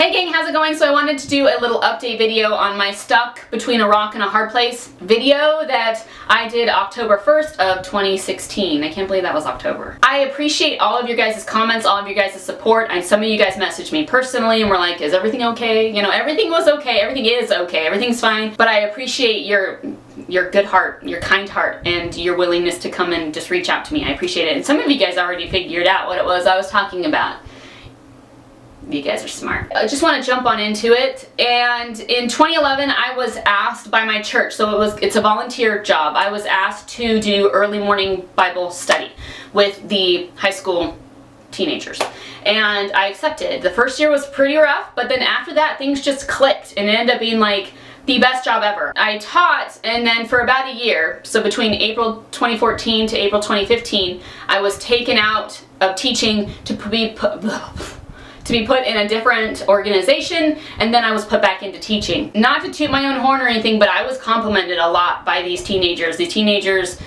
Hey gang, how's it going? So I wanted to do a little update video on my stuck between a rock and a hard place video that I did October 1st of 2016. I can't believe that was October. I appreciate all of your guys' comments, all of your guys' support, and some of you guys messaged me personally and were like, is everything okay? You know, everything was okay, everything is okay, everything's fine, but I appreciate your good heart, your kind heart, and your willingness to come and just reach out to me. I appreciate it. And some of you guys already figured out what it was I was talking about. You guys are smart. I just want to jump on into it. And in 2011, I was asked by my church, so it's a volunteer job. I was asked to do early morning Bible study with the high school teenagers. And I accepted. The first year was pretty rough, but then after that, things just clicked and it ended up being like the best job ever. I taught, and then for about a year, so between April 2014 to April 2015, I was taken out of teaching to be put in a different organization, and then I was put back into teaching. Not to toot my own horn or anything, but I was complimented a lot by these teenagers. These teenagers,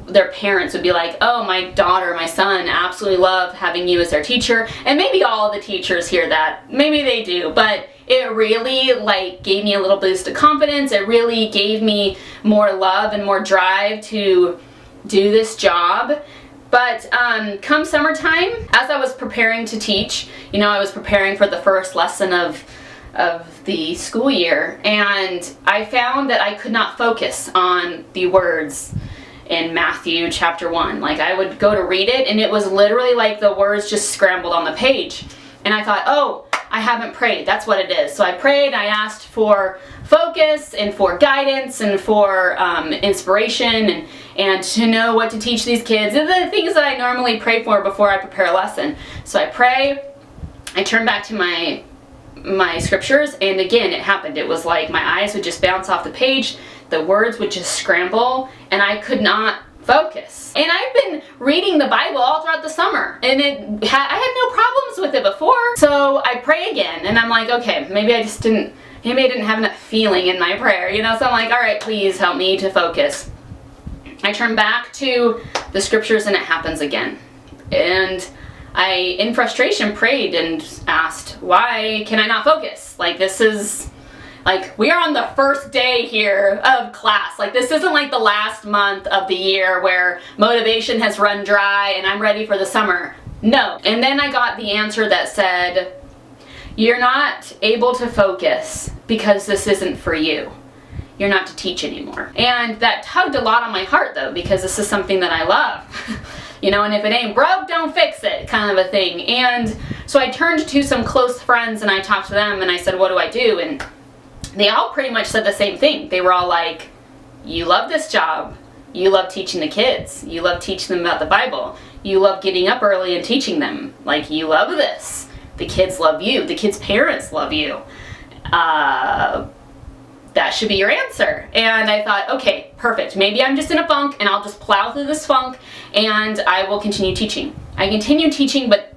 their parents would be like, oh, my daughter, my son absolutely love having you as their teacher. And maybe all of the teachers hear that. Maybe they do, but it really gave me a little boost of confidence. It really gave me more love and more drive to do this job. But come summertime, as I was preparing to teach, you know, I was preparing for the first lesson of the school year, and I found that I could not focus on the words in Matthew chapter 1. Like, I would go to read it, and it was literally like the words just scrambled on the page. And I thought, oh, I haven't prayed. That's what it is. So I prayed, I asked for focus and for guidance and for inspiration and to know what to teach these kids. And the things that I normally pray for before I prepare a lesson. So I pray, I turn back to my scriptures, and again, it happened. It was like my eyes would just bounce off the page, the words would just scramble, and I could not focus. And I've been reading the Bible all throughout the summer, and I had no problems with it before. So I pray again, and I'm like, okay, maybe I didn't have enough feeling in my prayer, you know? So I'm like, all right, please help me to focus. I turn back to the scriptures, and it happens again. And I, in frustration, prayed and asked, why can I not focus? Like, this is, like, we are on the first day here of class. Like, this isn't like the last month of the year where motivation has run dry and I'm ready for the summer. No. And then I got the answer that said, you're not able to focus because this isn't for you. You're not to teach anymore. And that tugged a lot on my heart, though, because this is something that I love. You know, and if it ain't broke, don't fix it, kind of a thing. And so I turned to some close friends and I talked to them and I said, what do I do? And they all pretty much said the same thing. They were all like, you love this job. You love teaching the kids. You love teaching them about the Bible. You love getting up early and teaching them. Like, you love this. The kids love you. The kids' parents love you. That should be your answer. And I thought, okay, perfect. Maybe I'm just in a funk and I'll just plow through this funk and I will continue teaching. I continued teaching, but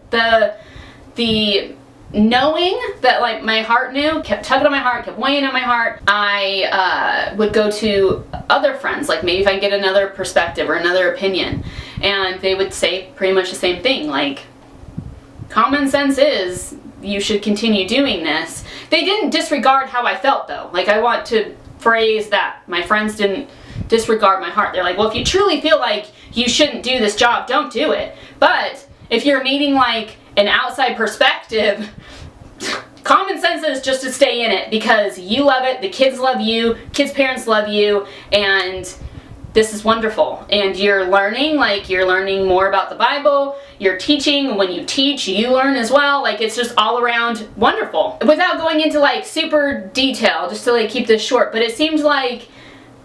the knowing that, like, my heart knew, kept tugging on my heart, kept weighing on my heart, I would go to other friends, like maybe if I can get another perspective or another opinion, and they would say pretty much the same thing, like, common sense is you should continue doing this. They didn't disregard how I felt, though. Like, I want to phrase that. My friends didn't disregard my heart. They're like, well, if you truly feel like you shouldn't do this job, don't do it. But if you're needing, like, an outside perspective, common sense is just to stay in it because you love it, the kids love you, kids' parents love you, and this is wonderful. And you're learning more about the Bible, you're teaching, when you teach, you learn as well. Like, it's just all around wonderful. Without going into, like, super detail, just to, like, keep this short, but it seemed like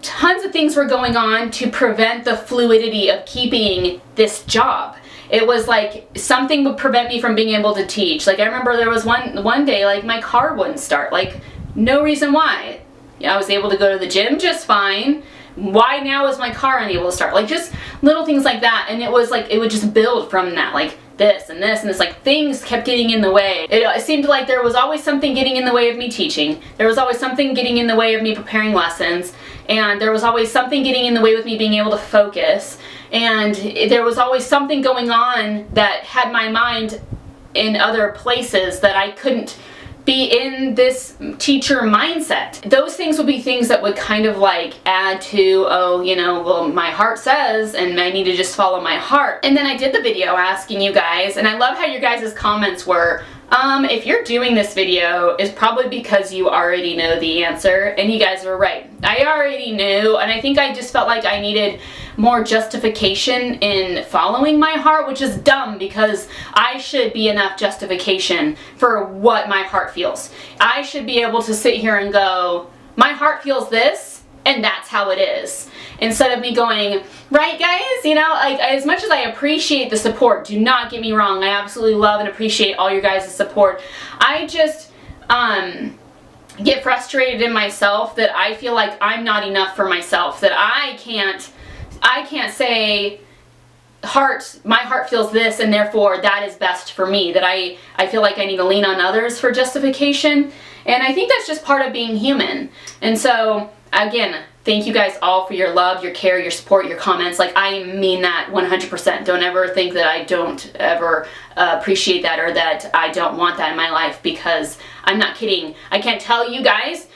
tons of things were going on to prevent the fluidity of keeping this job. It was like something would prevent me from being able to teach. Like, I remember there was one day, like, my car wouldn't start. Like, no reason why. Yeah, I was able to go to the gym just fine. Why now is my car unable to start? Like, just little things like that. And it was like, it would just build from that. Like, this and this and this. Like, things kept getting in the way. It seemed like there was always something getting in the way of me teaching. There was always something getting in the way of me preparing lessons. And there was always something getting in the way with me being able to focus. And there was always something going on that had my mind in other places that I couldn't be in this teacher mindset. Those things would be things that would kind of like add to, oh, you know, well, my heart says, and I need to just follow my heart. And then I did the video asking you guys, and I love how your guys' comments were, if you're doing this video, it's probably because you already know the answer, and you guys were right. I already knew, and I think I just felt like I needed more justification in following my heart, which is dumb because I should be enough justification for what my heart feels. I should be able to sit here and go, my heart feels this, and that's how it is. Instead of me going, right guys, you know, like as much as I appreciate the support, do not get me wrong, I absolutely love and appreciate all your guys' support. I just get frustrated in myself that I feel like I'm not enough for myself, that I can't say, my heart feels this and therefore that is best for me, that I feel like I need to lean on others for justification. And I think that's just part of being human. And so, again, thank you guys all for your love, your care, your support, your comments. Like, I mean that 100%. Don't ever think that I don't ever appreciate that or that I don't want that in my life, because I'm not kidding. I can't tell you guys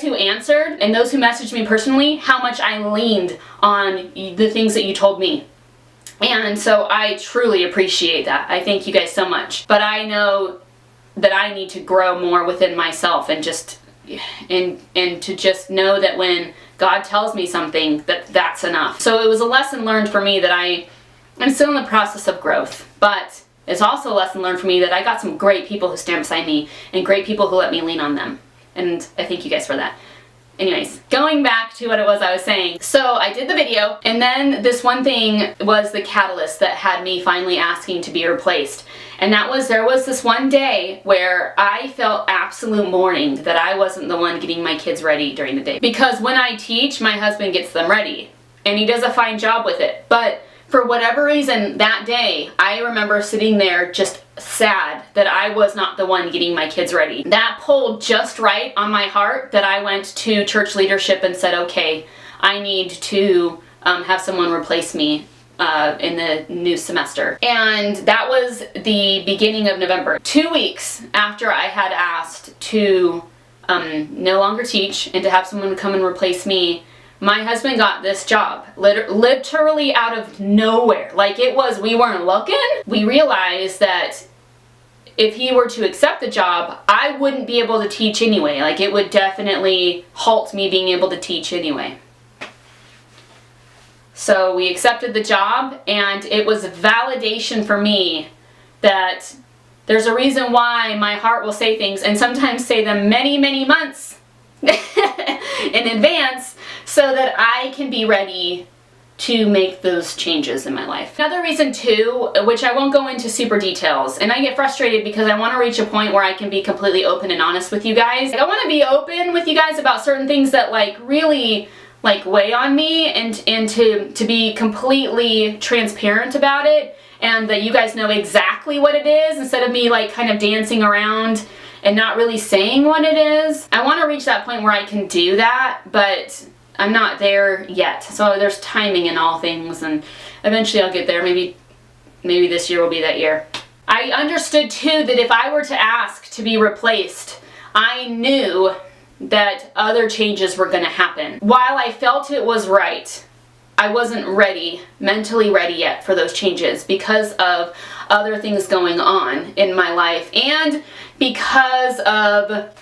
who answered and those who messaged me personally, how much I leaned on the things that you told me. And so I truly appreciate that. I thank you guys so much. But I know that I need to grow more within myself and just and to just know that when God tells me something, that's enough. So it was a lesson learned for me that I'm still in the process of growth, but it's also a lesson learned for me that I got some great people who stand beside me and great people who let me lean on them. And I thank you guys for that. Anyways, going back to what it was I was saying. So I did the video, and then this one thing was the catalyst that had me finally asking to be replaced. And that was, there was this one day where I felt absolute mourning that I wasn't the one getting my kids ready during the day. Because when I teach, my husband gets them ready, and he does a fine job with it. But for whatever reason, that day, I remember sitting there just sad that I was not the one getting my kids ready. That pulled just right on my heart that I went to church leadership and said, okay, I need to have someone replace me in the new semester. And that was the beginning of November. 2 weeks after I had asked to no longer teach and to have someone come and replace me, my husband got this job, literally out of nowhere. Like, it was, we weren't looking. We realized that if he were to accept the job, I wouldn't be able to teach anyway. Like, it would definitely halt me being able to teach anyway. So we accepted the job, and it was validation for me that there's a reason why my heart will say things, and sometimes say them many, many months in advance, so that I can be ready to make those changes in my life. Another reason too, which I won't go into super details, and I get frustrated because I want to reach a point where I can be completely open and honest with you guys. Like, I want to be open with you guys about certain things that like really like weigh on me, and to be completely transparent about it, and that you guys know exactly what it is instead of me like kind of dancing around and not really saying what it is. I want to reach that point where I can do that, but I'm not there yet. So there's timing in all things, and eventually I'll get there. Maybe this year will be that year. I understood too that if I were to ask to be replaced, I knew that other changes were going to happen. While I felt it was right, I wasn't ready, mentally ready yet for those changes because of other things going on in my life, and because of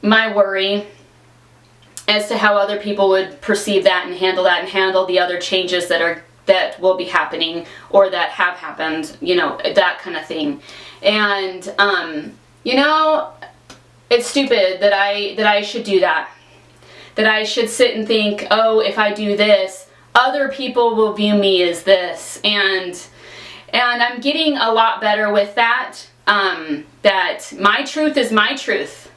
my worry as to how other people would perceive that and handle the other changes that will be happening or that have happened, you know, that kind of thing. And you know, it's stupid that I should do that. That I should sit and think, oh, if I do this, other people will view me as this. And I'm getting a lot better with that. That my truth is my truth.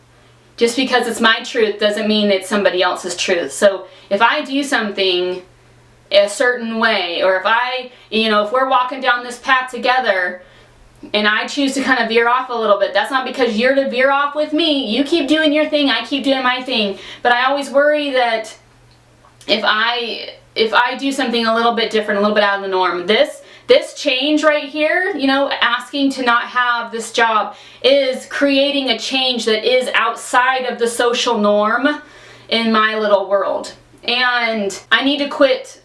Just because it's my truth doesn't mean it's somebody else's truth. So if I do something a certain way, or if we're walking down this path together and I choose to kind of veer off a little bit, that's not because you're to veer off with me. You keep doing your thing, I keep doing my thing. But I always worry that if I do something a little bit different, a little bit out of the norm, this this change right here, you know, asking to not have this job is creating a change that is outside of the social norm in my little world. And I need to quit.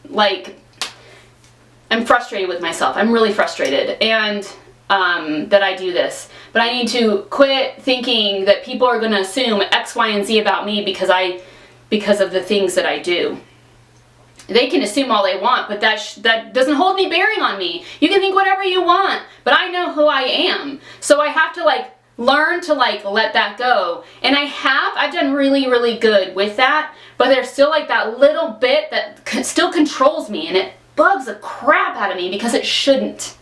Like, I'm frustrated with myself. I'm really frustrated. And that I do this. But I need to quit thinking that people are going to assume X, Y, and Z about me because of the things that I do. They can assume all they want, but that doesn't hold any bearing on me. You can think whatever you want, but I know who I am. So I have to like learn to like let that go. And I've done really, really good with that, but there's still like that little bit that still controls me, and it bugs the crap out of me because it shouldn't.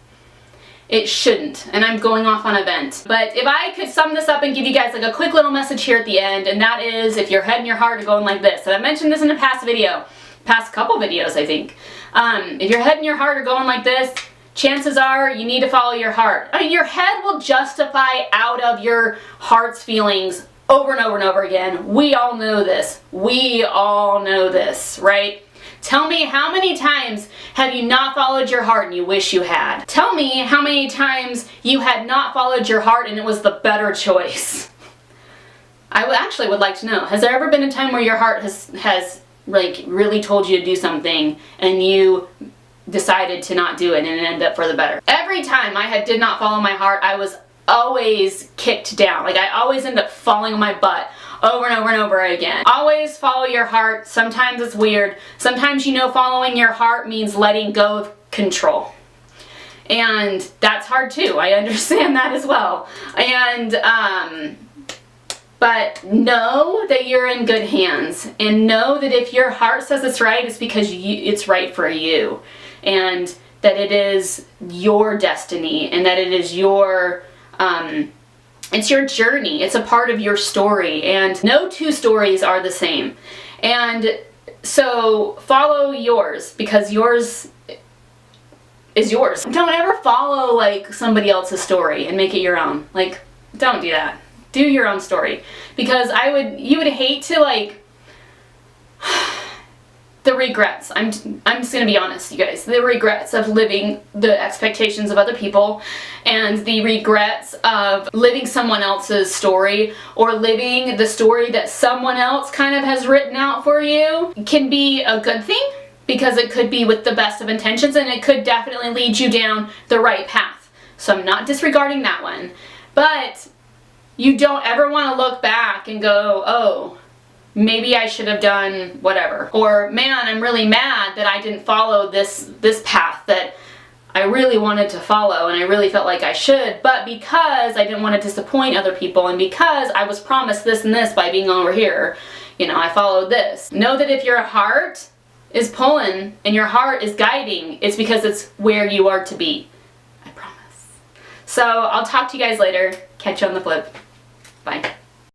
It shouldn't, and I'm going off on a vent. But if I could sum this up and give you guys like a quick little message here at the end, and that is, if your head and your heart are going like this, and I mentioned this in a past couple videos, I think. If your head and your heart are going like this, chances are you need to follow your heart. I mean, your head will justify out of your heart's feelings over and over and over again. We all know this. We all know this, right? Tell me, how many times have you not followed your heart and you wish you had? Tell me how many times you had not followed your heart and it was the better choice. I actually would like to know. Has there ever been a time where your heart has like really told you to do something and you decided to not do it and it ended up for the better? Every time I did not follow my heart, I was always kicked down. Like I always end up falling on my butt over and over and over again. Always follow your heart. Sometimes it's weird. Sometimes, you know, following your heart means letting go of control. And that's hard too. I understand that as well. And, but know that you're in good hands, and know that if your heart says it's right, it's because it's right for you, and that it is your destiny, and that it is your, it's your journey. It's a part of your story, and no two stories are the same. And so follow yours, because yours is yours. Don't ever follow like somebody else's story and make it your own. Like, don't do that. Do your own story, because you would hate to like the regrets. I'm just gonna be honest, you guys. The regrets of living the expectations of other people, and the regrets of living someone else's story, or living the story that someone else kind of has written out for you, can be a good thing, because it could be with the best of intentions, and it could definitely lead you down the right path. So I'm not disregarding that one, but you don't ever want to look back and go, oh, maybe I should have done whatever. Or, man, I'm really mad that I didn't follow this path that I really wanted to follow and I really felt like I should, but because I didn't want to disappoint other people, and because I was promised this and this by being over here, you know, I followed this. Know that if your heart is pulling and your heart is guiding, it's because it's where you are to be. I promise. So I'll talk to you guys later. Catch you on the flip. Bye.